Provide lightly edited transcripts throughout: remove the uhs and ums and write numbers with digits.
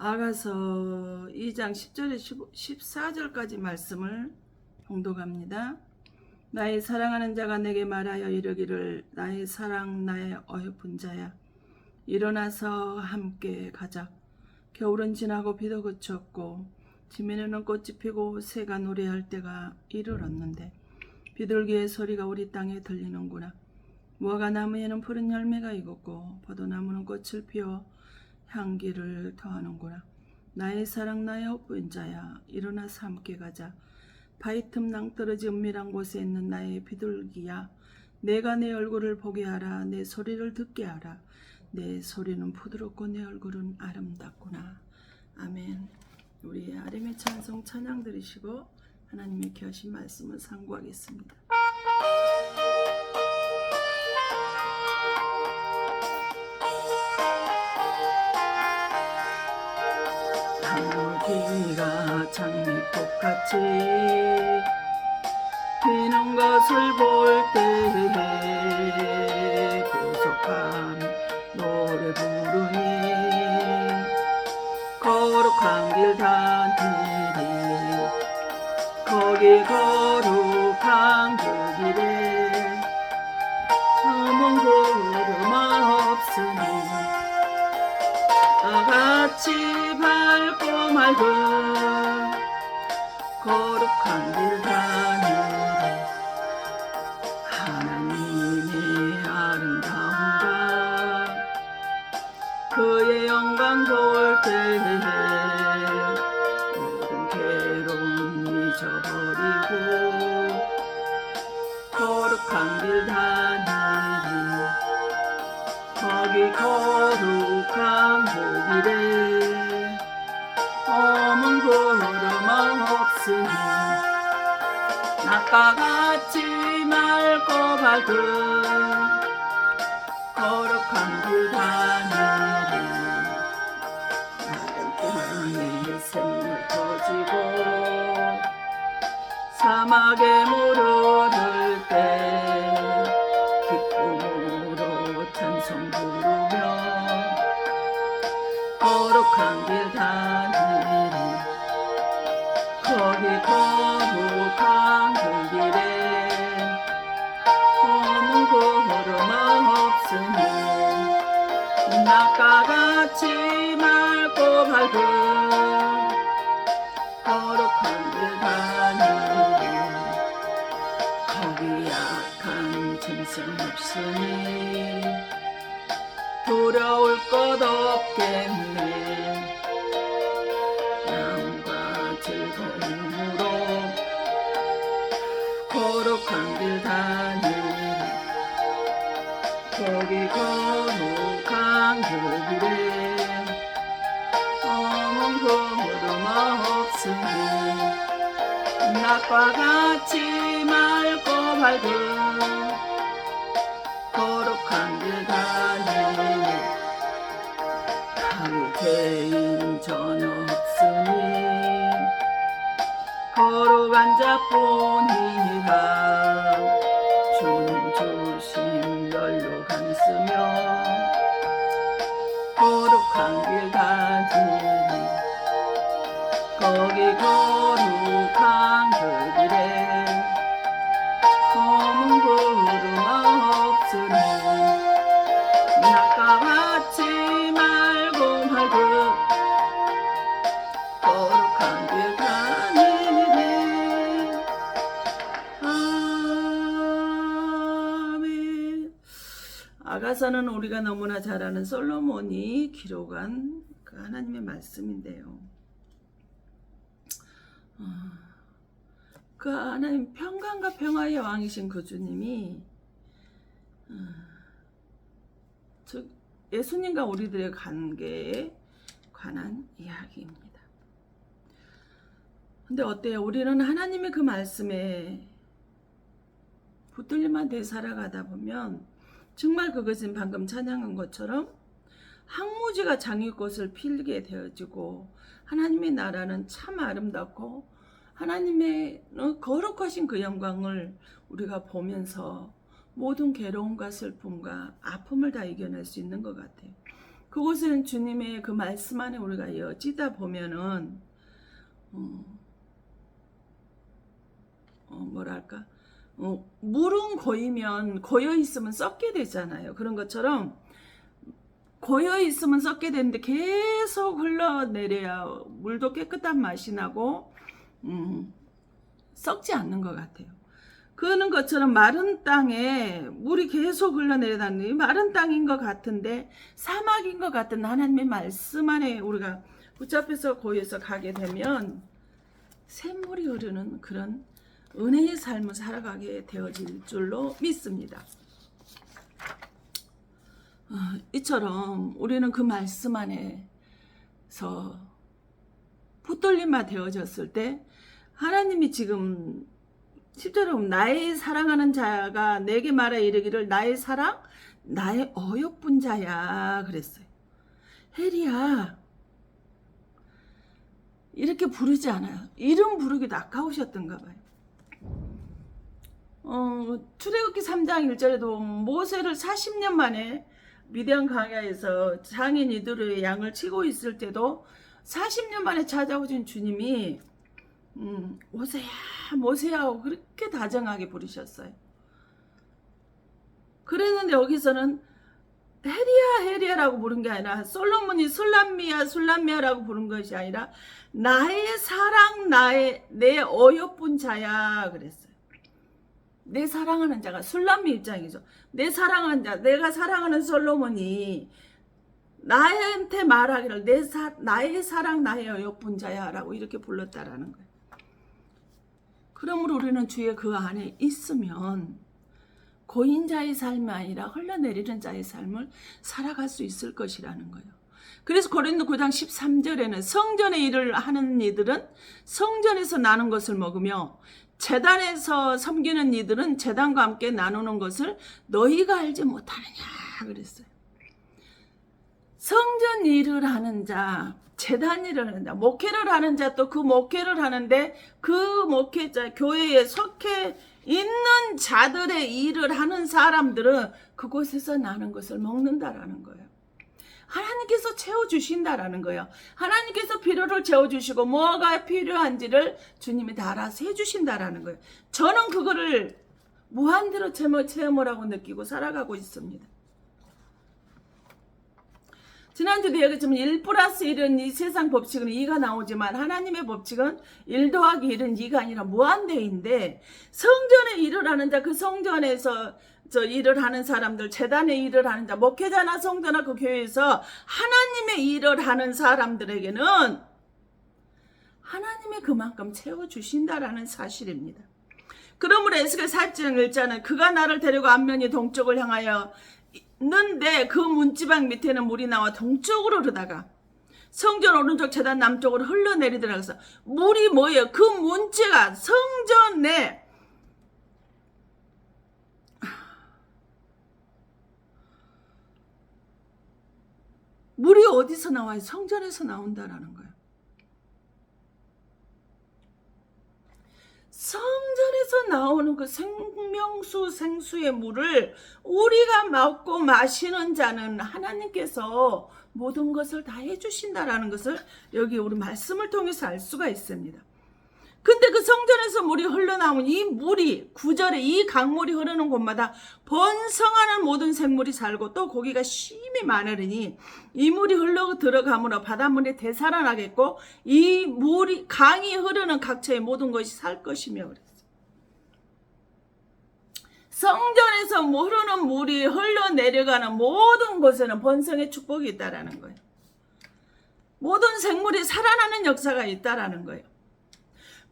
아가서 2장 10절에 14절까지 말씀을 봉독합니다. 나의 사랑하는 자가 내게 말하여 이르기를 나의 사랑 나의 어여쁜 자야 일어나서 함께 가자. 겨울은 지나고 비도 그쳤고 지면에는 꽃이 피고 새가 노래할 때가 이르렀는데 비둘기의 소리가 우리 땅에 들리는구나. 무화과 나무에는 푸른 열매가 익었고 포도나무는 꽃을 피워 향기를 더하는구나. 나의 사랑 나의 어쁜 자야 일어나서 함께 가자. 바위 틈 낭떠러지 은밀한 곳에 있는 나의 비둘기야 내가 내 얼굴을 보게 하라. 내 소리를 듣게 하라. 내 소리는 부드럽고 내 얼굴은 아름답구나. 아멘. 우리 아름의 찬송 찬양 들으시고 하나님의 귀하신 말씀을 상고하겠습니다. 비가 장미꽃같이 피는 것을 볼 때에 고속한 노래 부르니 거룩한 길 다니리 거기 거룩한 그 길에 아무 구름 없으니 다같이 밝고 맑은 거룩한 길 다니리 하나님의 아름다움과 그의 영광 볼 때에 모든 괴로움 잊어버리고 거룩한 길 다니리 거기 거룩한 그 길에 어문 구름 없으니 낮과 같이 맑고 밝은 거룩한 길 다니리 땅에 샘물 터지고 사막에 물 흐를 때 기쁨으로 찬송 부르며 거룩한 길 다니리 거기 거룩한 그 길에 어문 구름 없으니 낮과 같이 맑고 밝은 거룩한 길 다니리 거기 약한 짐승 없으니 두려울 것 없겠네. 양과 즐거움으로 거룩한 길 다니리 거기 거룩한 그 길에 어문 구름 없으니 낮과 같이 맑고 밝은 거룩한 길 다니리 죄인 전혀 없으니 거룩한 자뿐이라 주님 주심 열로 감쓰며 거룩한 길 다니리 거기 거룩한 그 길에 검은 구름 없으니 낮과 같이 맑고 밝은 거룩한 길 다니리 아멘. 아가서는 우리가 너무나 잘 아는 솔로몬이 기록한 그 하나님의 말씀인데요. 그 하나님 평강과 평화의 왕이신 그 주님이 즉 예수님과 우리들의 관계에 관한 이야기입니다. 근데 어때요? 우리는 하나님의 그 말씀에 붙들림만 돼 살아가다 보면 정말 그것은 방금 찬양한 것처럼 항무지가 장미꽃을 피게 되어지고 하나님의 나라는 참 아름답고 하나님의 거룩하신 그 영광을 우리가 보면서 모든 괴로움과 슬픔과 아픔을 다 이겨낼 수 있는 것 같아요. 그곳에는 주님의 그 말씀 안에 우리가 여지다 보면은 뭐랄까 물은 고이면 고여 있으면 썩게 되잖아요. 그런 것처럼 고여 있으면 썩게 되는데 계속 흘러내려야 물도 깨끗한 맛이 나고 썩지 않는 것 같아요. 그런 것처럼 마른 땅에 물이 계속 흘러내려다니 마른 땅인 것 같은데 사막인 것 같은 하나님의 말씀 안에 우리가 붙잡혀서 고여서 가게 되면 샘물이 흐르는 그런 은혜의 삶을 살아가게 되어질 줄로 믿습니다. 이처럼 우리는 그 말씀 안에서 붙들림만 되어졌을 때 하나님이 지금 10절에 보면 나의 사랑하는 자가 내게 말하 이르기를 나의 사랑 나의 어여쁜 자야 그랬어요. 혜리야 이렇게 부르지 않아요. 이름 부르기도 아까우셨던가 봐요. 출애굽기 3장 1절에도 모세를 40년 만에 미디안 광야에서 장인 이들의 양을 치고 있을 때도 40년 만에 찾아오신 주님이 모세야 모세야 하고 그렇게 다정하게 부르셨어요. 그랬는데 여기서는 혜리야 혜리야라고 부른 게 아니라 솔로몬이 술람미야 술람미야라고 부른 것이 아니라 나의 사랑 내 어여쁜 자야 그랬어요. 내 사랑하는 자가 술람미 입장이죠. 내 사랑하는 자 내가 사랑하는 솔로몬이 나한테 말하기를 나의 사랑 나의 어여쁜 자야 라고 이렇게 불렀다라는 거예요. 그러므로 우리는 주의 그 안에 있으면 고인 자의 삶이 아니라 흘러내리는 자의 삶을 살아갈 수 있을 것이라는 거예요. 그래서 고린도 9장 13절에는 성전의 일을 하는 이들은 성전에서 나눈 것을 먹으며 제단에서 섬기는 이들은 제단과 함께 나누는 것을 너희가 알지 못하느냐 그랬어요. 성전 일을 하는 자, 제단 일을 하는 자, 목회를 하는 자, 또 그 목회를 하는데 그 목회자, 교회에 속해 있는 자들의 일을 하는 사람들은 그곳에서 나는 것을 먹는다라는 거예요. 하나님께서 채워주신다라는 거예요. 하나님께서 필요를 채워주시고 뭐가 필요한지를 주님이 다 알아서 해주신다라는 거예요. 저는 그거를 무한대로 체험을 하고 느끼고 살아가고 있습니다. 지난주도 얘기했지만 1+1은 이 세상 법칙은 2가 나오지만 하나님의 법칙은 1 더하기 1은 2가 아니라 무한대인데 성전에 일을 하는 자, 그 성전에서 일을 하는 사람들, 제단에 일을 하는 자, 목회자나 성도나 그 교회에서 하나님의 일을 하는 사람들에게는 하나님이 그만큼 채워주신다라는 사실입니다. 그러므로 에스겔 4장 1절은 그가 나를 데리고 앞면이 동쪽을 향하여 있는데 그 문지방 밑에는 물이 나와 동쪽으로 흐르다가 성전 오른쪽 제단 남쪽으로 흘러내리더라. 그래서 물이 뭐예요? 그 문지가 성전에 물이 어디서 나와요? 성전에서 나온다라는 거예요. 성전에서 나오는 그 생명수 생수의 물을 우리가 먹고 마시는 자는 하나님께서 모든 것을 다 해주신다라는 것을 여기 우리 말씀을 통해서 알 수가 있습니다. 근데 그 성전에서 물이 흘러나오면 이 물이 9절에 이 강물이 흐르는 곳마다 번성하는 모든 생물이 살고 또 고기가 심히 많으리니 이 물이 흘러 들어가므로 바닷물이 되살아나겠고 이 물이 강이 흐르는 각처의 모든 것이 살 것이며 그랬어요. 성전에서 흐르는 물이 흘러내려가는 모든 곳에는 번성의 축복이 있다라는 거예요. 모든 생물이 살아나는 역사가 있다라는 거예요.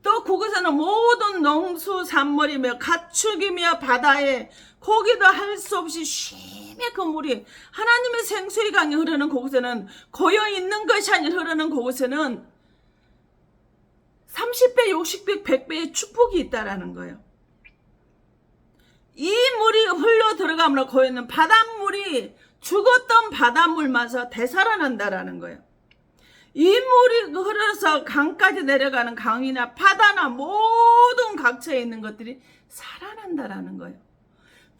또 그곳에는 모든 농수산물이며 가축이며 바다에 고기도 할 수 없이 쉼의 그 물이 하나님의 생수의 강이 흐르는 그곳에는 고여있는 것이 아니라 흐르는 그곳에는 30배, 60배, 100배의 축복이 있다라는 거예요. 이 물이 흘러 들어가면 고여있는 바닷물이 죽었던 바닷물마저 되살아난다라는 거예요. 이 물이 흐르서 강까지 내려가는 강이나 바다나 모든 각처에 있는 것들이 살아난다라는 거예요.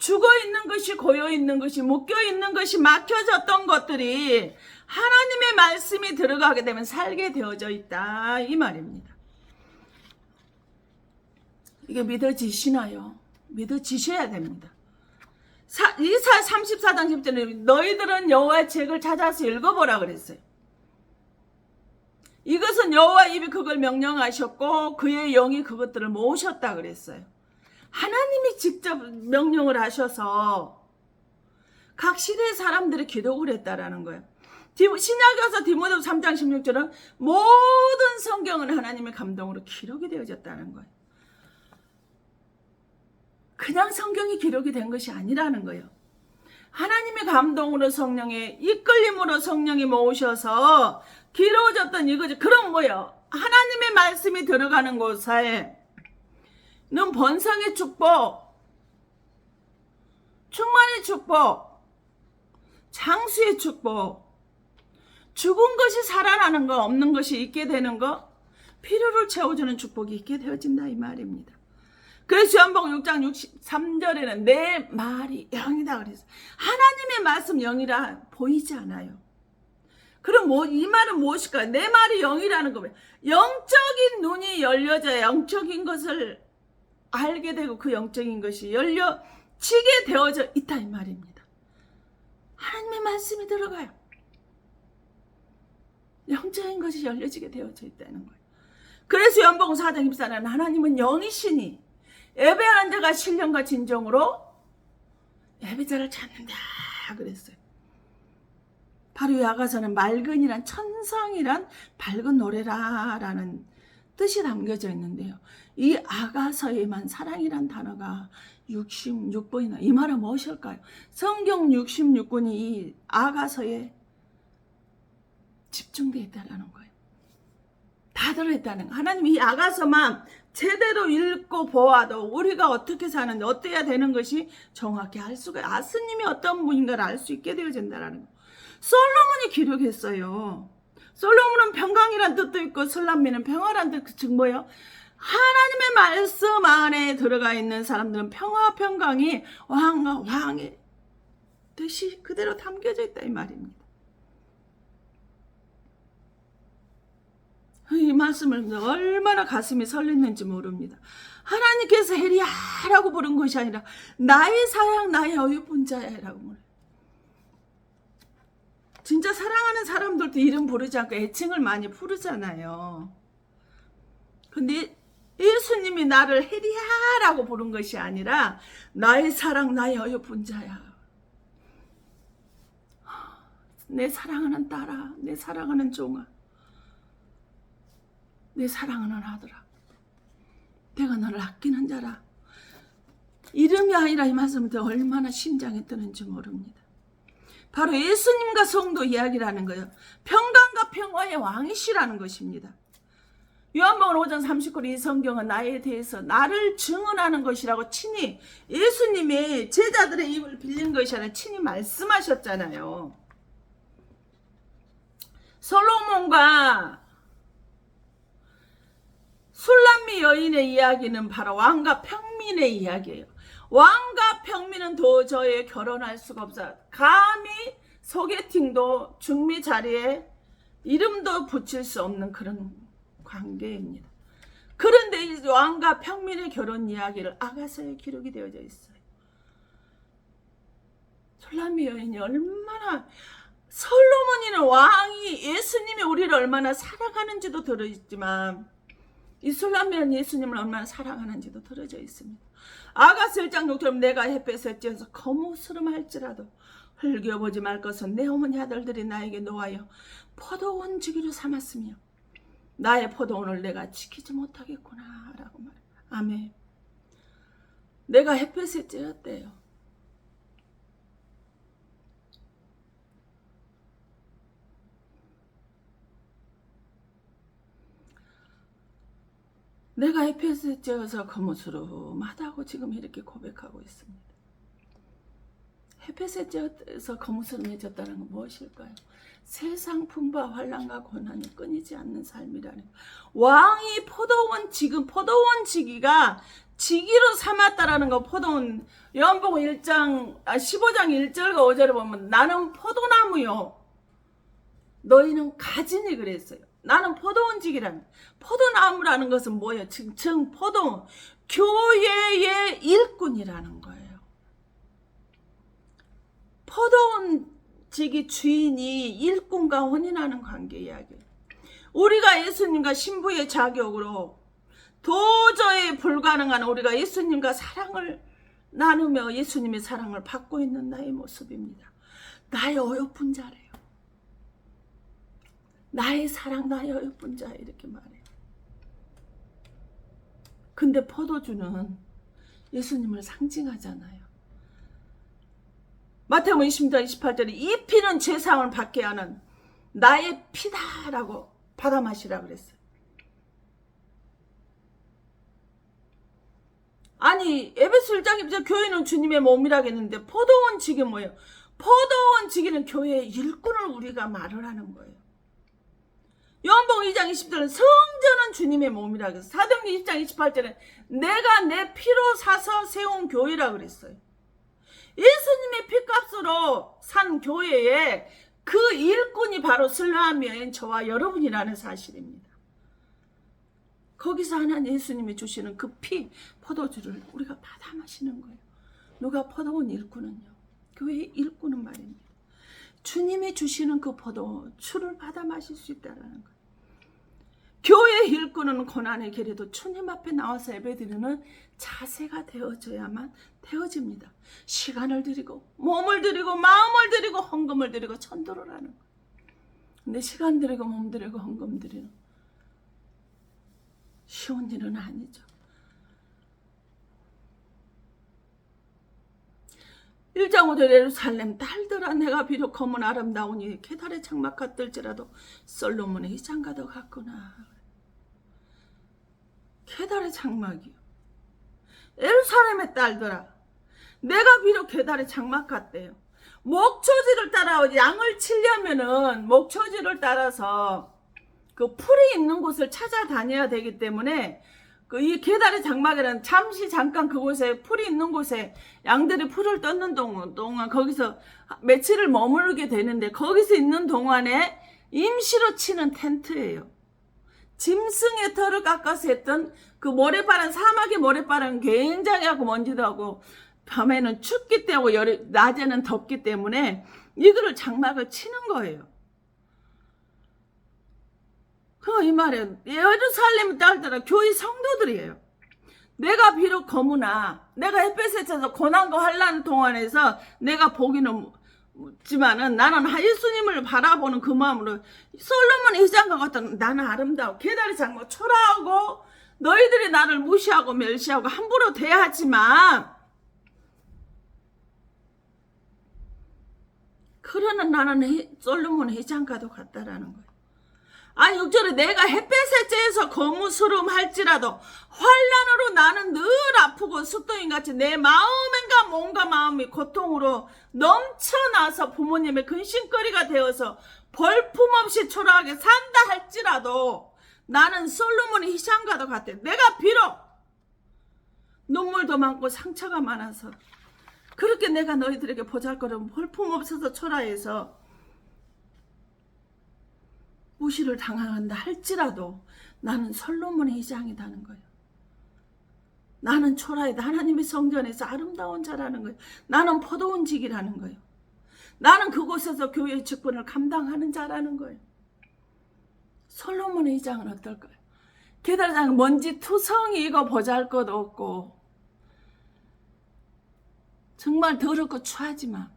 죽어있는 것이, 고여있는 것이, 묶여있는 것이, 막혀졌던 것들이 하나님의 말씀이 들어가게 되면 살게 되어져 있다 이 말입니다. 이게 믿어지시나요? 믿어지셔야 됩니다. 이사 34장 10절에 너희들은 여호와의 책을 찾아서 읽어보라 그랬어요. 이것은 여호와 입이 그걸 명령하셨고 그의 영이 그것들을 모으셨다 그랬어요. 하나님이 직접 명령을 하셔서 각 시대의 사람들이 기록을 했다라는 거예요. 신약에서 디모데후서 3장 16절은 모든 성경은 하나님의 감동으로 기록이 되어졌다는 거예요. 그냥 성경이 기록이 된 것이 아니라는 거예요. 하나님의 감동으로 성령의 이끌림으로 성령이 모으셔서 기록졌던 이거죠. 그럼 뭐예요? 하나님의 말씀이 들어가는 곳에 는 번성의 축복, 충만의 축복, 장수의 축복, 죽은 것이 살아나는 거, 없는 것이 있게 되는 거, 필요를 채워주는 축복이 있게 되어진다 이 말입니다. 그래서 요한복음 6장 63절에는 내 말이 영이다 그랬어요. 하나님의 말씀 영이라 보이지 않아요. 그럼 이 말은 무엇일까요? 내 말이 영이라는 거면 영적인 눈이 열려져야 영적인 것을 알게 되고 그 영적인 것이 열려지게 되어져 있다 이 말입니다. 하나님의 말씀이 들어가요. 영적인 것이 열려지게 되어져 있다는 거예요. 그래서 요한복음 4장 24절에는 하나님은 영이시니 예배하는 자가 신령과 진정으로 예배자를 찾는다 그랬어요. 바로 이 아가서는 맑은이란 천상이란 밝은 노래라라는 뜻이 담겨져 있는데요. 이 아가서에만 사랑이란 단어가 66번이나 이 말은 무엇일까요? 성경 66권이 이 아가서에 집중되어 있다는 거예요. 다 들어있다는 거예요. 하나님이 이 아가서만 제대로 읽고 보아도 우리가 어떻게 사는데 어때야 되는 것이 정확히 알 수가 아스님이 어떤 분인가를 알 수 있게 되어진다는 거. 솔로몬이 기록했어요. 솔로몬은 평강이란 뜻도 있고 슬람미는 평화란 뜻, 즉 뭐예요? 하나님의 말씀 안에 들어가 있는 사람들은 평화, 평강이 왕과 왕의 뜻이 그대로 담겨져 있다 이 말입니다. 이 말씀을 얼마나 가슴이 설렜는지 모릅니다. 하나님께서 헤리야라고 부른 것이 아니라 나의 사랑 나의 어여쁜 자야라고 부르요. 진짜 사랑하는 사람들도 이름 부르지 않고 애칭을 많이 부르잖아요. 근데 예수님이 나를 헤리야라고 부른 것이 아니라 나의 사랑 나의 어여쁜 자야. 내 사랑하는 딸아, 내 사랑하는 종아, 내 사랑하는 아들아, 내가 너를 아끼는 자라. 이름이 아니라 이 말씀을 얼마나 심장에 뜨는지 모릅니다. 바로 예수님과 성도 이야기라는 거예요. 평강과 평화의 왕이시라는 것입니다. 요한복음 5장 39절 이 성경은 나에 대해서 나를 증언하는 것이라고 친히 예수님이 제자들의 입을 빌린 것이 아니라 친히 말씀하셨잖아요. 솔로몬과 술람미 여인의 이야기는 바로 왕과 평민의 이야기예요. 왕과 평민은 도저히 결혼할 수가 없어요. 감히 소개팅도 중미 자리에 이름도 붙일 수 없는 그런 관계입니다. 그런데 이 왕과 평민의 결혼 이야기를 아가서에 기록이 되어져 있어요. 술람미 여인이 얼마나 솔로몬이는 왕이 예수님이 우리를 얼마나 사랑하는지도 들어있지만 이 술람미는 예수님을 얼마나 사랑하는지도 들어져 있습니다. 아가서 1장 6절 내가 햇볕에 쬐어서 거무스름할지라도 흘겨보지 말 것은 내 어머니 아들들이 나에게 놓아여 포도원 주기로 삼았으며 나의 포도원을 내가 지키지 못하겠구나 라고 말해요. 아멘. 내가 햇볕에 쬐었대요. 내가 햇볕에 쬐어서 거무스름하다고 지금 이렇게 고백하고 있습니다. 햇볕에서 거무스름해졌다는 건 무엇일까요? 세상 풍부와 환난과 고난이 끊이지 않는 삶이라는 거. 왕이 포도원 지금 포도원 지기가 지기로 삼았다라는 거. 포도원 요한복음 15장 1절과 5절에 보면 나는 포도나무요 너희는 가지니 그랬어요. 나는 포도원직이라는 포도나무라는 것은 뭐예요? 즉 포도원 교회의 일꾼이라는 거예요. 포도원직이 주인이 일꾼과 혼인하는 관계 이야기예요. 우리가 예수님과 신부의 자격으로 도저히 불가능한 우리가 예수님과 사랑을 나누며 예수님의 사랑을 받고 있는 나의 모습입니다. 나의 어여쁜 자래요. 나의 사랑, 나의 어여쁜 자 이렇게 말해요. 근데 포도주는 예수님을 상징하잖아요. 마태복음 20장 28절에 이 피는 죄사함을 받게 하는 나의 피다라고 받아 마시라 그랬어요. 아니 에베소 1장 2절 교회는 주님의 몸이라겠는데 포도원 지기 뭐예요? 포도원 지기는 교회의 일꾼을 우리가 말을 하는 거예요. 요한복음 2장 20절은 성전은 주님의 몸이라 그랬어요. 사도행전 20장 28절에 내가 내 피로 사서 세운 교회라 그랬어요. 예수님의 피값으로 산 교회에 그 일꾼이 바로 슬라함 여인 저와 여러분이라는 사실입니다. 거기서 하나님 예수님이 주시는 그 피 포도주를 우리가 받아 마시는 거예요. 누가 포도원 일꾼은요? 교회의 일꾼은 말입니다. 주님이 주시는 그 포도주를 받아 마실 수 있다는 거예요. 교회의 일꾼은 고난의 길에도 주님 앞에 나와서 예배드리는 자세가 되어져야만 되어집니다. 시간을 드리고 몸을 드리고 마음을 드리고 헌금을 드리고 전도를 하는 거예요. 근데 시간 드리고 몸 드리고 헌금 드리는 쉬운 일은 아니죠. 1장 5절 예루살렘 딸들아 내가 비록 검은 아름다우니 계달의 장막 같을지라도 솔로몬의 이장가도 같구나. 계달의 장막이요. 예루살렘의 딸들아 내가 비록 계달의 장막 같대요. 목초지를 따라 양을 치려면은 목초지를 따라서 그 풀이 있는 곳을 찾아다녀야 되기 때문에 이 계달의 장막에는 잠깐 그곳에 풀이 있는 곳에 양들이 풀을 뜯는 동안 거기서 며칠을 머무르게 되는데 거기서 있는 동안에 임시로 치는 텐트예요. 짐승의 털을 깎아서 했던 그 모래바람 사막의 모래바람 굉장히 하고 먼지도 하고 밤에는 춥기 때문에 낮에는 덥기 때문에 이거를 장막을 치는 거예요. 이 말에 예루살렘 딸들아 교회 성도들이에요. 내가 비록 거무나 내가 햇볕에 쳐서 고난과 환난 동안에서 내가 보기는 지만은 나는 예수님을 바라보는 그 마음으로 솔로몬의 의장과 같은 나는 아름다워 계달의 장막 초라하고 너희들이 나를 무시하고 멸시하고 함부로 대하지만 그러는 나는 솔로몬의 의장과도 같다라는 거예요. 아니 6절에 내가 햇볕에 쬐서 거무스름 할지라도 환난으로 나는 늘 아프고 숫둥이같이 내 마음과 몸과 마음이 고통으로 넘쳐나서 부모님의 근심거리가 되어서 볼품없이 초라하게 산다 할지라도 나는 솔로몬의 희장과도 같아. 내가 비록 눈물도 많고 상처가 많아서 그렇게 내가 너희들에게 보잘것없는 볼품없어서 초라해서 무시를 당한다 할지라도 나는 솔로몬의 이장이라는 거예요. 나는 초라하다. 하나님의 성전에서 아름다운 자라는 거예요. 나는 포도원직이라는 거예요. 나는 그곳에서 교회의 직분을 감당하는 자라는 거예요. 솔로몬의 이장은 어떨까요? 계달장 먼지 투성이고 보잘것없고 정말 더럽고 추하지만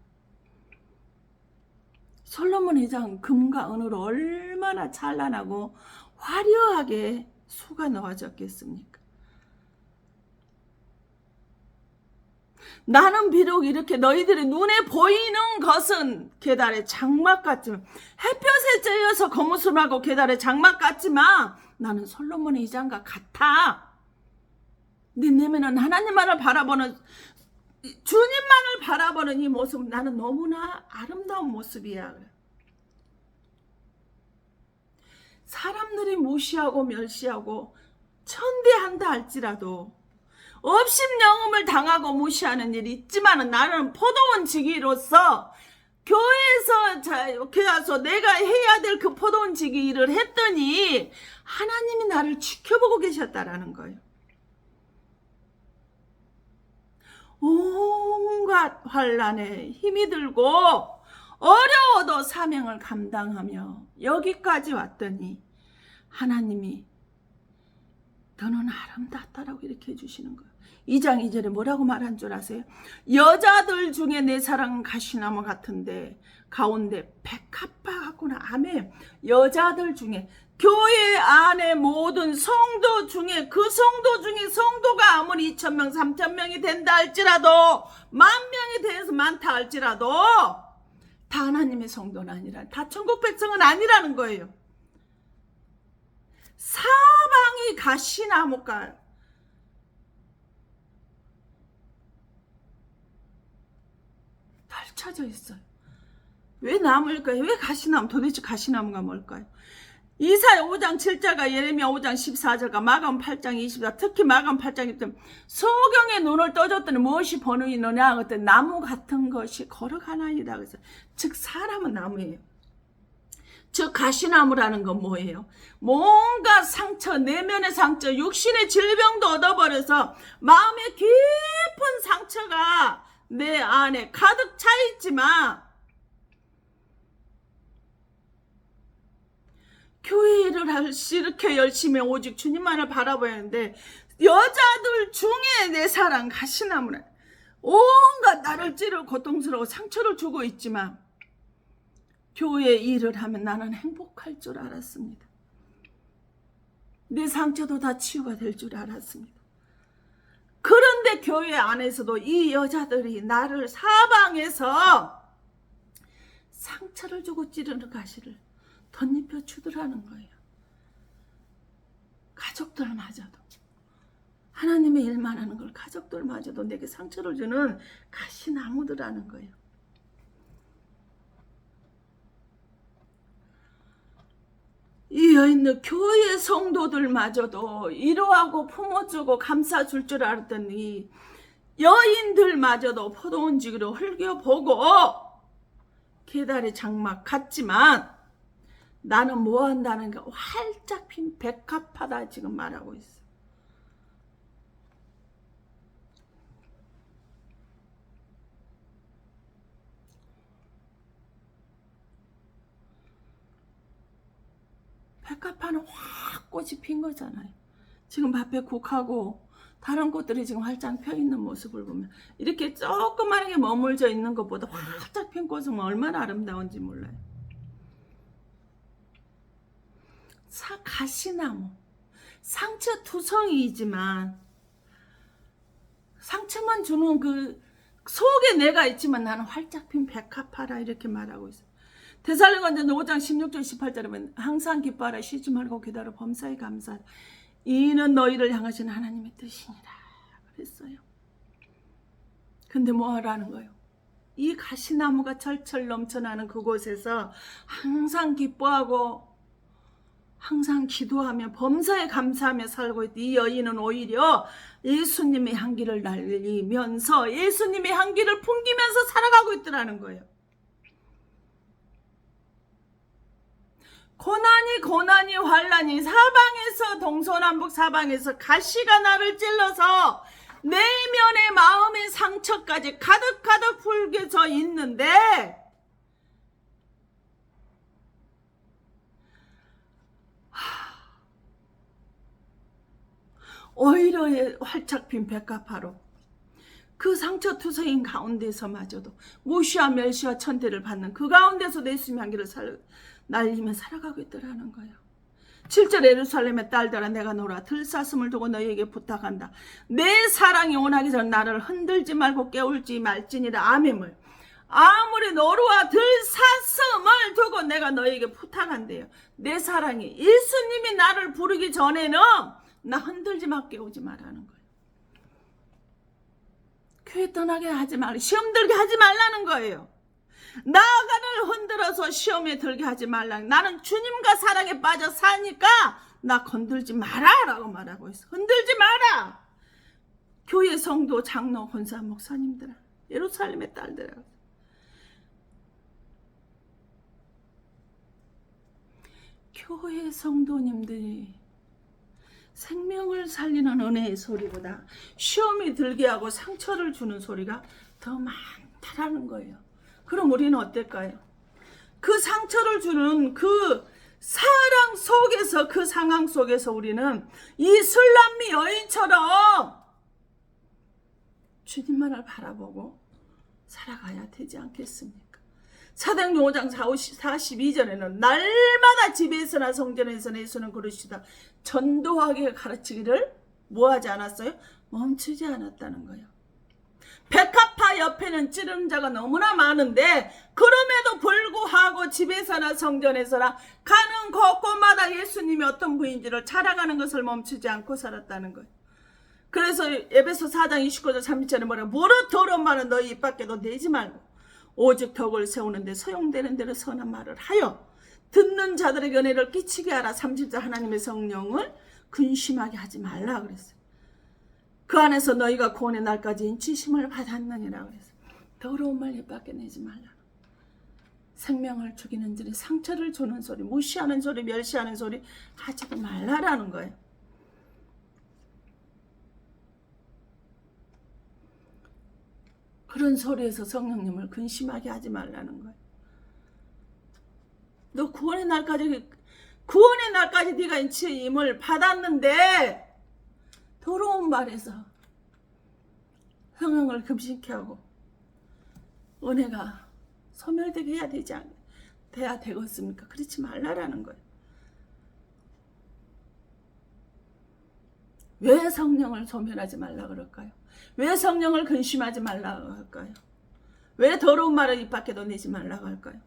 솔로몬의 이장은 금과 은으로 얼마나 찬란하고 화려하게 수가 넣어졌겠습니까? 나는 비록 이렇게 너희들의 눈에 보이는 것은 계달의 장막 같지만 햇볕에 쬐여서 거무스름하고 계달의 장막 같지만 나는 솔로몬의 이장과 같아. 네 내면은 하나님만을 바라보는 주님만을 바라보는 이 모습 나는 너무나 아름다운 모습이야. 사람들이 무시하고 멸시하고 천대한다 할지라도 업신여음을 당하고 무시하는 일이 있지만 나는 포도원 지기로서 교회에서 교회 와서 내가 해야 될 그 포도원 지기 일을 했더니 하나님이 나를 지켜보고 계셨다라는 거예요. 온갖 환난에 힘이 들고 어려워도 사명을 감당하며 여기까지 왔더니 하나님이 너는 아름답다라고 이렇게 해주시는 거예요. 2장 2절에 뭐라고 말한 줄 아세요? 여자들 중에 내 사랑은 가시나무 같은데 가운데 백합화 같구나. 아멘. 여자들 중에 교회 안에 모든 성도 중에 그 성도 중에 성도가 아무리 2,000명 3,000명이 된다 할지라도 10,000명이 돼서 많다 할지라도 다 하나님의 성도는 아니라 다 천국 백성은 아니라는 거예요. 사방이 가시나무가 펼쳐져 있어요. 왜 나무일까요? 왜 가시나무? 도대체 가시나무가 뭘까요? 이사야 5장 7절과 예레미야 5장 14절과 마감 8장 24, 특히 마감 8장 20절 소경의 눈을 떠줬더니 무엇이 번호이 너냐 그랬더니 나무 같은 것이 걸어가나이다. 그래서 즉 사람은 나무예요. 즉 가시나무라는 건 뭐예요? 뭔가 상처, 내면의 상처, 육신의 질병도 얻어버려서 마음의 깊은 상처가 내 안에 가득 차 있지만 교회 일을 할 수 이렇게 열심히 오직 주님만을 바라봐야 하는데 여자들 중에 내 사랑 가시나무라 온갖 나를 찌르고 고통스러워 상처를 주고 있지만 교회 일을 하면 나는 행복할 줄 알았습니다. 내 상처도 다 치유가 될 줄 알았습니다. 그런데 교회 안에서도 이 여자들이 나를 사방에서 상처를 주고 찌르는 가시를 덧입혀 주더라는 거예요. 가족들마저도 하나님의 일만 하는 걸 가족들마저도 내게 상처를 주는 가시나무들라는 거예요. 이 여인들 교회 성도들마저도 위로하고 품어주고 감싸줄 줄 알았더니 여인들마저도 포도원 지기로 흘겨보고 계달의 장막 같지만 나는 뭐 한다는 게 활짝 핀 백합화다 지금 말하고 있어. 백합화는 확 꽃이 핀 거잖아요. 지금 앞에 국하고 다른 꽃들이 지금 활짝 펴 있는 모습을 보면 이렇게 조그만하게 머물져 있는 것보다 활짝 핀 꽃은 얼마나 아름다운지 몰라요. 가시나무 상처 투성이이지만 상처만 주는 그 속에 내가 있지만 나는 활짝 핀 백합화라 이렇게 말하고 있어요. 데살로니가전서 5장 16절 18절에 보면 항상 기뻐하라 쉬지 말고 기다려 범사에 감사하라 이는 너희를 향하신 하나님의 뜻이니라 그랬어요. 근데 뭐 하라는 거예요? 이 가시나무가 철철 넘쳐나는 그곳에서 항상 기뻐하고 항상 기도하며 범사에 감사하며 살고 있던 이 여인은 오히려 예수님의 향기를 날리면서 예수님의 향기를 풍기면서 살아가고 있더라는 거예요. 고난이 환난이 사방에서 동서남북 사방에서 가시가 나를 찔러서 내면의 마음의 상처까지 가득가득 풀겨져 있는데 오히려 활짝 핀 백합화로 그 상처투성인 가운데서마저도 무시와 멸시와 천대를 받는 그 가운데서 예수님의 향기를 날리며 살아가고 있더라는 거예요. 7절 예루살렘의 딸들아 내가 노라 들사슴을 두고 너희에게 부탁한다. 내 사랑이 원하기 전 나를 흔들지 말고 깨울지 말지니라. 아멘을 아무리 노루와 들사슴을 두고 내가 너희에게 부탁한대요. 내 사랑이 예수님이 나를 부르기 전에는 나 흔들지 마 깨우지 마라는 거예요. 교회 떠나게 하지 말라. 시험 들게 하지 말라는 거예요. 나아가를 흔들어서 시험에 들게 하지 말라. 나는 주님과 사랑에 빠져 사니까 나 건들지 마라 라고 말하고 있어. 흔들지 마라. 교회 성도, 장로, 권사, 목사님들아, 예루살렘의 딸들아, 교회 성도님들이 생명을 살리는 은혜의 소리보다 시험이 들게 하고 상처를 주는 소리가 더 많다라는 거예요. 그럼 우리는 어떨까요? 그 상처를 주는 그 사랑 속에서, 그 상황 속에서 우리는 이 술람미 여인처럼 주님만을 바라보고 살아가야 되지 않겠습니까? 사도행전 5장 42절에는 날마다 집에서나 성전에서나 예수는 그러시다 전도하게 가르치기를 뭐하지 않았어요? 멈추지 않았다는 거예요. 백합화 옆에는 찌르는 자가 너무나 많은데 그럼에도 불구하고 집에서나 성전에서나 가는 곳곳마다 예수님이 어떤 분인지를 자랑하는 것을 멈추지 않고 살았다는 거예요. 그래서 에베소 4장 29절 30절에 뭐라, 무릇 더러운 말은 너희 입 밖에도 내지 말고 오직 덕을 세우는데 소용되는 대로 선한 말을 하여 듣는 자들에게 은혜를 끼치게 하라. 30절 하나님의 성령을 근심하게 하지 말라 그랬어요. 그 안에서 너희가 구원의 날까지 인치심을 받았느니라 그랬어요. 더러운 말 입 밖에 내지 말라. 생명을 죽이는 들이 상처를 주는 소리, 무시하는 소리, 멸시하는 소리 하지도 말라라는 거예요. 그런 소리에서 성령님을 근심하게 하지 말라는 거예요. 너 구원의 날까지 네가 인치임을 받았는데 더러운 말에서 성령을 금식케 하고 은혜가 소멸되게 돼야 되겠습니까? 그렇지 말라라는 거예요. 왜 성령을 소멸하지 말라 그럴까요? 왜 성령을 근심하지 말라고 할까요? 왜 더러운 말을 입 밖에도 내지 말라고 할까요?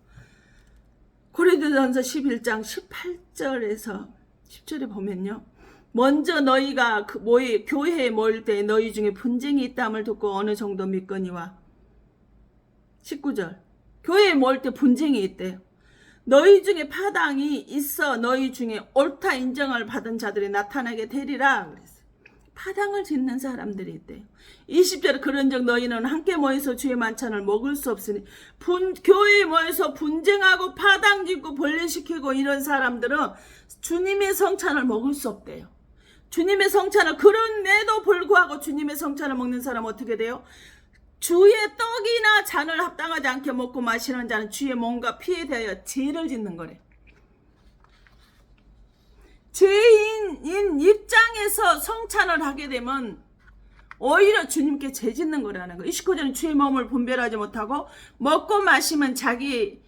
고린도전서 11장 18절에서 10절에 보면요. 먼저 너희가 교회에 모일 때 너희 중에 분쟁이 있다함을 듣고 어느 정도 믿거니와 19절 교회에 모일 때 분쟁이 있대요. 너희 중에 파당이 있어 너희 중에 옳다 인정을 받은 자들이 나타나게 되리라 그랬어요. 파당을 짓는 사람들이 있대요. 20절에 그런즉 너희는 함께 모여서 주의 만찬을 먹을 수 없으니 교회에 모여서 분쟁하고 파당 짓고 벌레시키고 이런 사람들은 주님의 성찬을 먹을 수 없대요. 주님의 성찬을 그런데도 불구하고 주님의 성찬을 먹는 사람은 어떻게 돼요? 주의 떡이나 잔을 합당하지 않게 먹고 마시는 자는 주의 몸과 피에 대하여 죄를 짓는 거래. 죄인인 입장에서 성찬을 하게 되면 오히려 주님께 죄 짓는 거라는 거예요. 29절은 주의 몸을 분별하지 못하고 먹고 마시면 자기의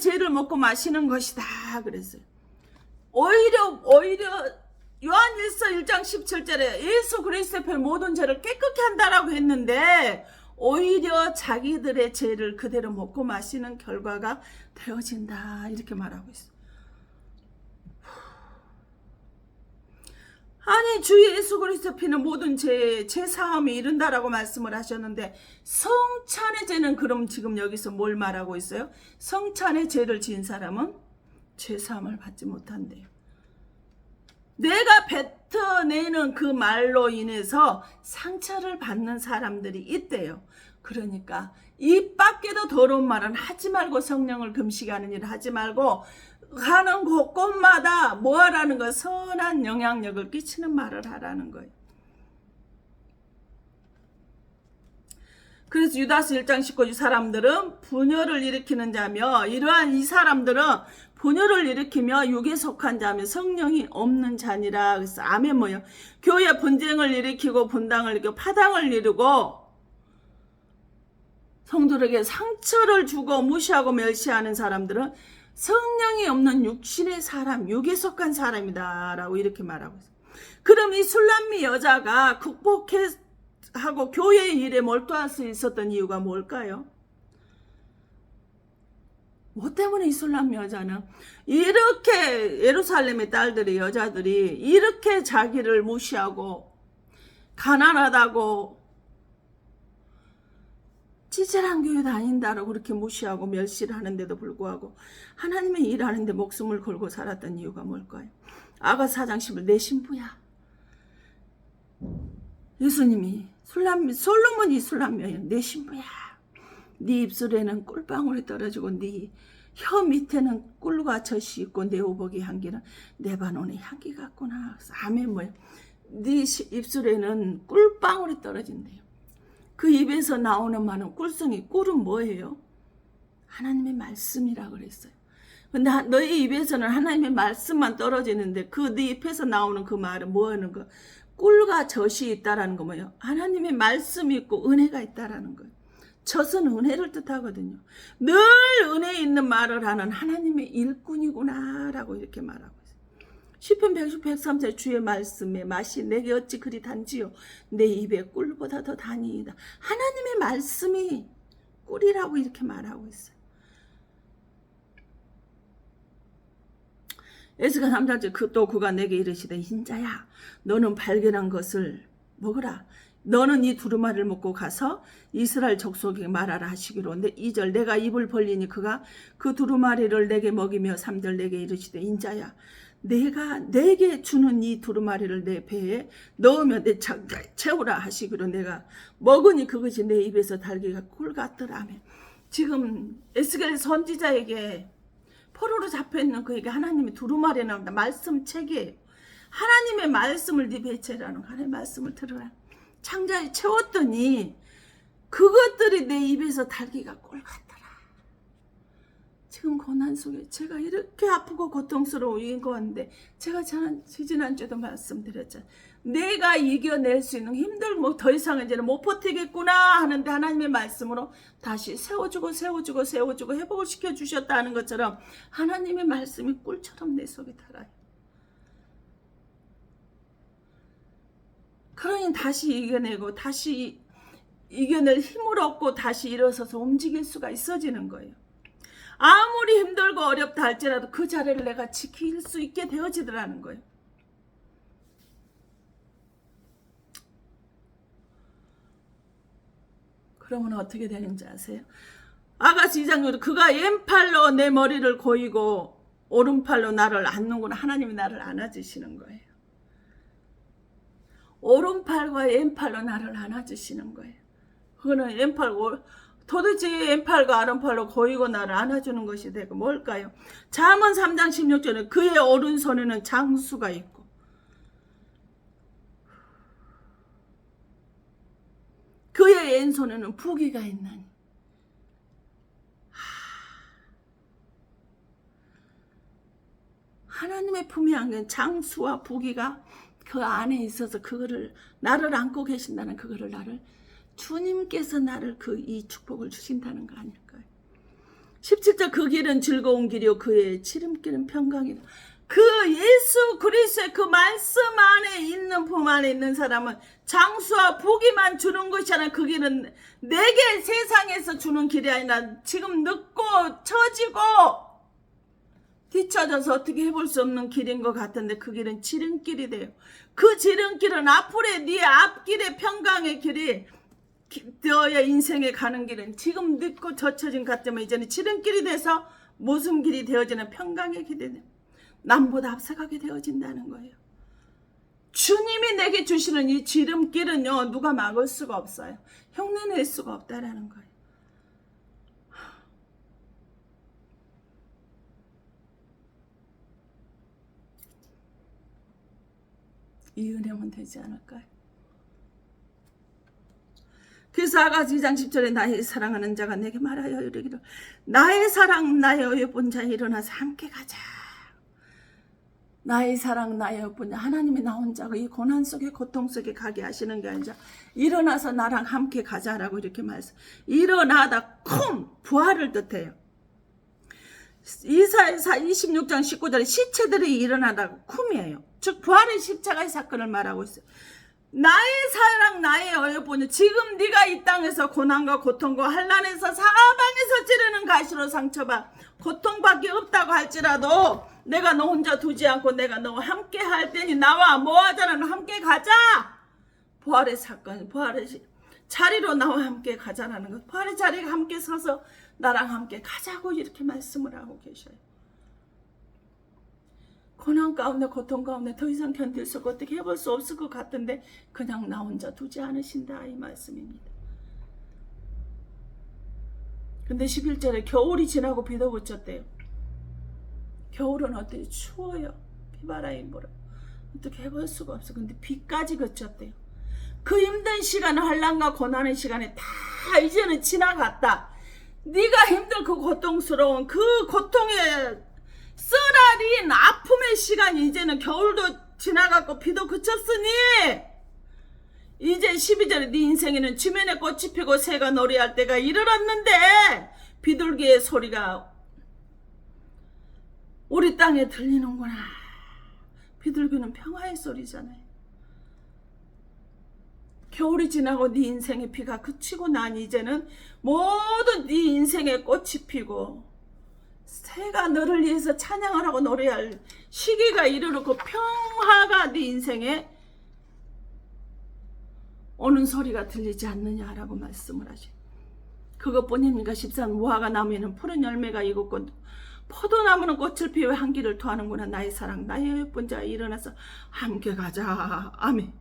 죄를 먹고 마시는 것이다 그랬어요. 오히려 요한일서 1장 17절에 예수 그리스도의 피 모든 죄를 깨끗게 한다라고 했는데 오히려 자기들의 죄를 그대로 먹고 마시는 결과가 되어진다 이렇게 말하고 있어요. 아니 주 예수 그리스도 피는 모든 죄 사함이 이른다라고 말씀을 하셨는데 성찬의 죄는 그럼 지금 여기서 뭘 말하고 있어요? 성찬의 죄를 지은 사람은 죄 사함을 받지 못한대요. 내가 뱉어내는 그 말로 인해서 상처를 받는 사람들이 있대요. 그러니까 입 밖에도 더러운 말은 하지 말고 성령을 금식하는 일을 하지 말고 가는 곳곳마다 뭐 하라는 거예요? 선한 영향력을 끼치는 말을 하라는 거예요. 그래서 유다서 1장 19절 사람들은 분열을 일으키는 자며 이러한 이 사람들은 분열을 일으키며 육에 속한 자며 성령이 없는 자니라. 그래서 아멘 뭐요? 교회 분쟁을 일으키고 분당을 일으키고 파당을 이루고 성도에게 상처를 주고 무시하고 멸시하는 사람들은 성령이 없는 육신의 사람, 육에 속한 사람이다 라고 이렇게 말하고 있어요. 그럼 이 술람미 여자가 극복하고 교회의 일에 몰두할 수 있었던 이유가 뭘까요? 뭐 때문에 이 술람미 여자는 이렇게 예루살렘의 딸들이 여자들이 이렇게 자기를 무시하고 가난하다고 찌질한 교회 다닌다라고 그렇게 무시하고 멸시를 하는데도 불구하고 하나님의 일하는데 목숨을 걸고 살았던 이유가 뭘까요? 아가스 4장 10을 내 신부야. 예수님이 솔로몬이 술람명이야. 내 신부야. 네 입술에는 꿀방울이 떨어지고 네 혀 밑에는 꿀과 젖이 있고 내 오복의 향기는 레바논의 향기 같구나. 아멘. 뭐야? 네 입술에는 꿀방울이 떨어진대요. 그 입에서 나오는 말은 꿀송이. 꿀은 뭐예요? 하나님의 말씀이라 그랬어요. 근데 너의 입에서는 하나님의 말씀만 떨어지는데 그 네 입에서 나오는 그 말은 뭐 하는 거? 꿀과 젖이 있다라는 거 뭐예요? 하나님의 말씀이 있고 은혜가 있다라는 거예요. 젖은 은혜를 뜻하거든요. 늘 은혜 있는 말을 하는 하나님의 일꾼이구나 라고 이렇게 말하고 있어요. 시편 103절 주의 말씀에 맛이 내게 어찌 그리 단지요 내 입에 꿀보다 더 다니이다. 하나님의 말씀이 꿀이라고 이렇게 말하고 있어요. 에스가 3장 또 그가 내게 이르시되 인자야 너는 발견한 것을 먹으라. 너는 이 두루마리를 먹고 가서 이스라엘 족속에게 말하라 하시기로. 근데 2절 내가 입을 벌리니 그가 그 두루마리를 내게 먹이며 3절 내게 이르시되 인자야 내가 내게 주는 이 두루마리를 내 배에 넣으며 내 창자에 채우라 하시기로. 내가 먹으니 그것이 내 입에서 달기가 꿀 같더라며. 지금 에스겔 선지자에게 포로로 잡혀있는 그에게 하나님이 두루마리 나온다. 말씀 책이에요. 하나님의 말씀을 네 배에 채라는 하나님의 말씀을 들으라. 창자에 채웠더니 그것들이 내 입에서 달기가 꿀 같더라. 지금 고난 속에 제가 이렇게 아프고 고통스러운 건데 제가 지난주에도 말씀드렸잖아요. 내가 이겨낼 수 있는 힘들고 더 이상 이제는 못 버티겠구나 하는데 하나님의 말씀으로 다시 세워주고 회복을 시켜주셨다는 것처럼 하나님의 말씀이 꿀처럼 내 속에 달아요. 그러니 다시 이겨내고 다시 이겨낼 힘을 얻고 다시 일어서서 움직일 수가 있어지는 거예요. 아무리 힘들고 어렵다 할지라도 그 자리를 내가 지킬 수 있게 되어지더라는 거예요. 그러면 어떻게 되는지 아세요? 아가스 2장 그가 왼팔로 내 머리를 고이고 오른팔로 나를 안는구나. 하나님이 나를 안아주시는 거예요. 오른팔과 왼팔로 나를 안아주시는 거예요. 그거는 도대체 왼팔과 오른팔로 고이고 나를 안아주는 것이 되고 뭘까요? 잠언 3장 16절에 그의 오른손에는 장수가 있고 그의 왼손에는 부귀가 있나니. 하나님의 품에 안긴 장수와 부귀가 그 안에 있어서 그거를 나를 안고 계신다는 그거를 나를 주님께서 나를 이 축복을 주신다는 거 아닐까요? 17절 그 길은 즐거운 길이요 그의 지름길은 평강이라. 그 예수 그리스도의 그 말씀 안에 있는 품 안에 있는 사람은 장수와 부귀만 주는 것이 아니라 그 길은 내게 세상에서 주는 길이 아니라 지금 늙고 처지고 뒤처져서 어떻게 해볼 수 없는 길인 것 같은데 그 길은 지름길이 돼요. 그 지름길은 앞으로의 네 앞길의 평강의 길이 너의 인생에 가는 길은 지금 늙고 젖혀진 것 같지만 이제는 지름길이 돼서 무슨 길이 되어지는 평강의 길이 돼요. 남보다 앞서가게 되어진다는 거예요. 주님이 내게 주시는 이 지름길은요 누가 막을 수가 없어요. 흉내낼 수가 없다라는 거예요. 이 은혜면 되지 않을까요? 그래서 아가스 2장 10절에 나의 사랑하는 자가 내게 말하여 이르기를 나의 사랑 나의 어여쁜 자 일어나서 함께 가자. 나의 사랑 나의 어여쁜 자 하나님이 나 혼자 이 고난 속에 고통 속에 가게 하시는 게 아니라 일어나서 나랑 함께 가자라고 이렇게 말씀. 일어나다 부활을 뜻해요. 이사야서 26장 19절에 시체들이 일어나다가 쿰이에요. 즉 부활의 십자가의 사건을 말하고 있어요. 나의 사랑 나의 어여쁜 지금 네가 이 땅에서 고난과 고통과 환난에서 사방에서 찌르는 가시로 상처받아 고통밖에 없다고 할지라도 내가 너 혼자 두지 않고 내가 너와 함께 할 테니 나와 모아자는 함께 가자. 부활의 사건 부활의 자리로 나와 함께 가자라는 것. 부활의 자리에 함께 서서 나랑 함께 가자고 이렇게 말씀을 하고 계셔요. 고난 가운데 고통 가운데 더 이상 견딜 수 없고 어떻게 해볼 수 없을 것 같은데 그냥 나 혼자 두지 않으신다 이 말씀입니다. 근데 11절에 겨울이 지나고 비도 그쳤대요. 겨울은 어때요? 추워요. 비바람이 불어. 어떻게 해볼 수가 없어. 근데 비까지 그쳤대요. 그 힘든 시간, 환난과 고난의 시간에 다 이제는 지나갔다. 네가 힘들 그 고통스러운 그 고통의 쓰라린 아픔의 시간이 이제는 겨울도 지나갔고 비도 그쳤으니 이제 12절에 네 인생에는 지면에 꽃이 피고 새가 노래할 때가 이르렀는데 비둘기의 소리가 우리 땅에 들리는구나. 비둘기는 평화의 소리잖아요. 겨울이 지나고 네 인생의 비가 그치고 난 이제는 모든 네 인생의 꽃이 피고 새가 너를 위해서 찬양을 하고 노래할 시기가 이르렀고 평화가 네 인생에 오는 소리가 들리지 않느냐라고 말씀을 하셔요. 그것뿐입니까? 13 무화과 나무에는 푸른 열매가 익었고 포도나무는 꽃을 피워 향기를 토하는구나. 나의 사랑 나의 예쁜 자여 일어나서 함께 가자. 아멘.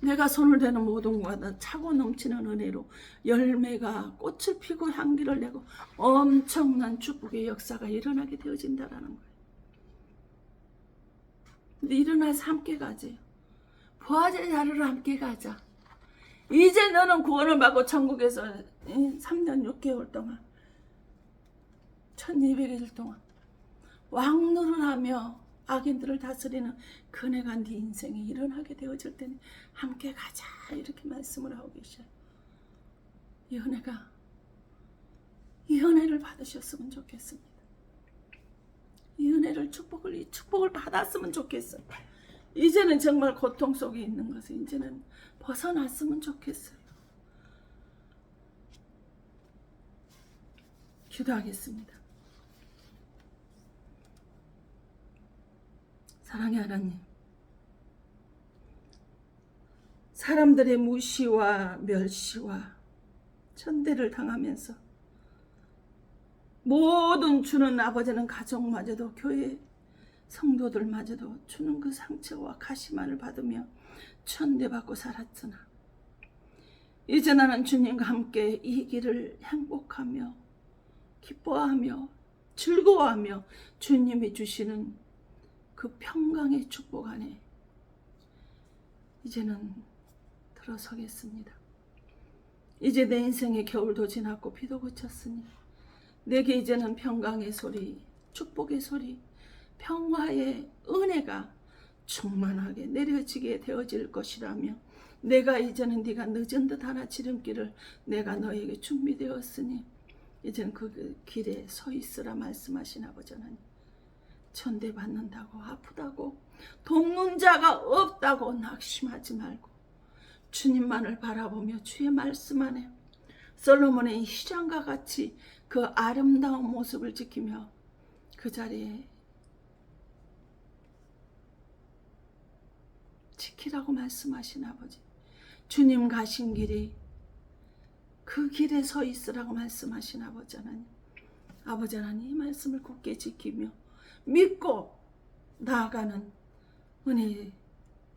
내가 손을 대는 모든 것마다 차고 넘치는 은혜로 열매가 꽃을 피고 향기를 내고 엄청난 축복의 역사가 일어나게 되어진다라는 거예요. 근데 일어나서 함께 가지. 부활의 자리로 함께 가자. 이제 너는 구원을 받고 천국에서 3년 6개월 동안 1200일 동안 왕노를 하며 악인들을 다스리는 그네가 네 인생에 일어나게 되어질 때는 함께 가자 이렇게 말씀을 하고 계셔요. 이 은혜를 받으셨으면 좋겠습니다. 이 은혜를 축복을 받았으면 좋겠어요. 이제는 정말 고통 속에 있는 것을 이제는 벗어났으면 좋겠어요. 기도하겠습니다. 사랑의 하나님, 사람들의 무시와 멸시와 천대를 당하면서 모든 주는 아버지는 가족마저도 교회 성도들마저도 주는 그 상처와 가시만을 받으며 천대받고 살았으나 이제 나는 주님과 함께 이 길을 행복하며 기뻐하며 즐거워하며 주님이 주시는 그 평강의 축복 안에 이제는 들어서겠습니다. 이제 내 인생의 겨울도 지났고 비도 그쳤으니 내게 이제는 평강의 소리, 축복의 소리, 평화의 은혜가 충만하게 내려지게 되어질 것이라며 내가 이제는 네가 늦은 듯 하나 지름길을 내가 너에게 준비되었으니 이제는 그 길에 서 있으라 말씀하신 아버지 하나님, 천대받는다고 아프다고 돕는 자가 없다고 낙심하지 말고 주님만을 바라보며 주의 말씀 안에 솔로몬의 희장과 같이 그 아름다운 모습을 지키며 그 자리에 지키라고 말씀하신 아버지, 주님 가신 길이 그 길에 서 있으라고 말씀하신 아버지 하나님, 아버지 하나님 이 말씀을 굳게 지키며 믿고 나아가는 은혜의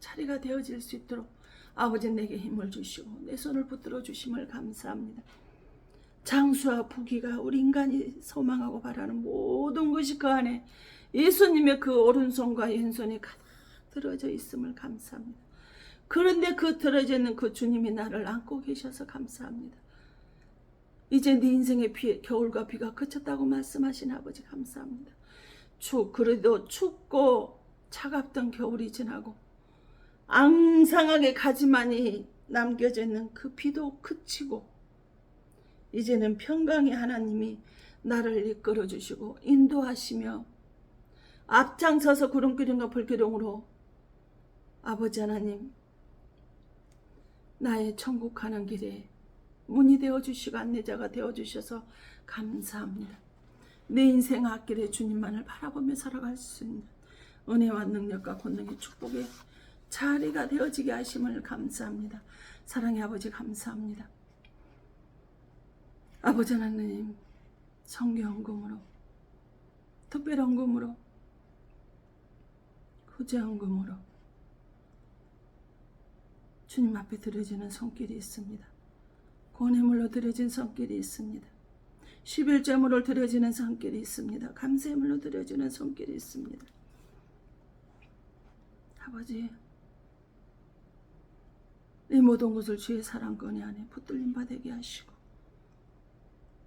자리가 되어질 수 있도록 아버지 내게 힘을 주시고 내 손을 붙들어 주심을 감사합니다. 장수와 부귀가 우리 인간이 소망하고 바라는 모든 것이 그 안에 예수님의 그 오른손과 왼손이 가득 들어져 있음을 감사합니다. 그런데 그 들어져 있는 그 주님이 나를 안고 계셔서 감사합니다. 이제 네 인생의 겨울과 비가 그쳤다고 말씀하신 아버지 감사합니다. 그래도 춥고 차갑던 겨울이 지나고 앙상하게 가지만이 남겨져 있는 그 비도 그치고 이제는 평강의 하나님이 나를 이끌어 주시고 인도하시며 앞장서서 구름기둥과 불기둥으로 아버지 하나님 나의 천국 가는 길에 문이 되어주시고 안내자가 되어주셔서 감사합니다. 내 인생 앞길에 주님만을 바라보며 살아갈 수 있는 은혜와 능력과 권능의 축복의 자리가 되어지게 하심을 감사합니다. 사랑의 아버지 감사합니다. 아버지 하나님, 성경헌금으로, 특별헌금으로, 후재헌금으로 주님 앞에 드려지는 손길이 있습니다. 권해물로 드려진 손길이 있습니다. 11제물로 드려지는 손길이 있습니다. 감사물로 드려지는 손길이 있습니다. 아버지, 이 모든 것을 주의 사랑권의 안에 붙들림 받게 하시고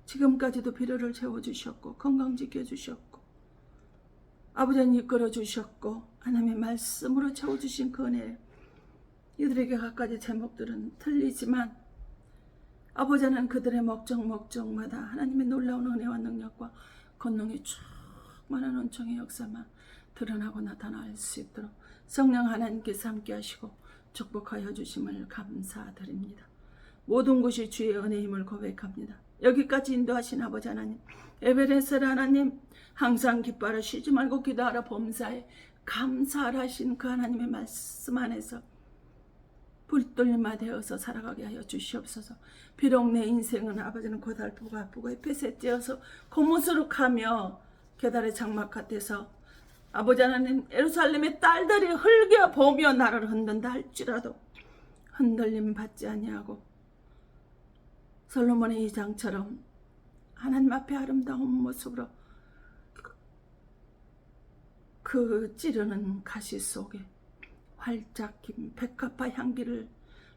지금까지도 필요를 채워주셨고 건강 지켜주셨고 아버지는 이끌어주셨고 하나님의 말씀으로 채워주신 그 은혜, 이들에게 갖가지 제목들은 틀리지만 아버지는 그들의 목적마다 하나님의 놀라운 은혜와 능력과 권능이 충만한 은총의 역사만 드러나고 나타날 수 있도록 성령 하나님께서 함께 하시고 축복하여 주심을 감사드립니다. 모든 것이 주의 은혜의 힘을 고백합니다. 여기까지 인도하신 아버지 하나님, 에베레스트 하나님, 항상 기뻐하라 쉬지 말고 기도하라 범사에 감사하신 그 하나님의 말씀 안에서 불돌림아 되어서 살아가게 하여 주시옵소서. 비록 내 인생은 아버지는 고달프고 아프고 햇볕에 쬐어서 고무스룩하며 계달의 장막 같아서 아버지 하나님, 예루살렘의 딸들이 흘겨 보며 나를 흔든다 할지라도 흔들림 받지 아니하고 솔로몬의 이장처럼 하나님 앞에 아름다운 모습으로 그 찌르는 가시 속에 활짝 긴 백합화 향기를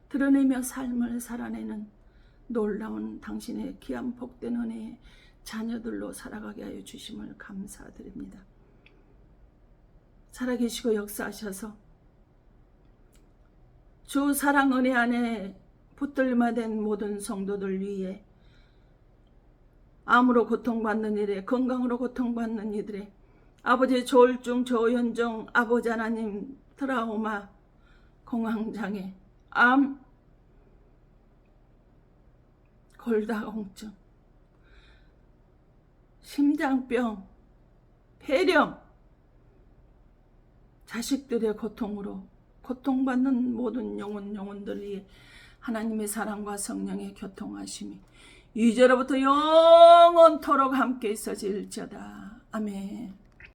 드러내며 삶을 살아내는 놀라운 당신의 귀한 복된 은혜의 자녀들로 살아가게 하여 주심을 감사드립니다. 살아계시고 역사하셔서 주 사랑 은혜 안에 붙들림화된 모든 성도들 위해 암으로 고통받는 이들의, 건강으로 고통받는 이들의, 아버지의 조울증, 조현증, 아버지 하나님 트라우마, 공황장애, 암, 골다공증, 심장병, 폐렴, 자식들의 고통으로 고통받는 모든 영혼들 위해 하나님의 사랑과 성령의 교통하심이 이제로부터 영원토록 함께 있어질지어다. 아멘.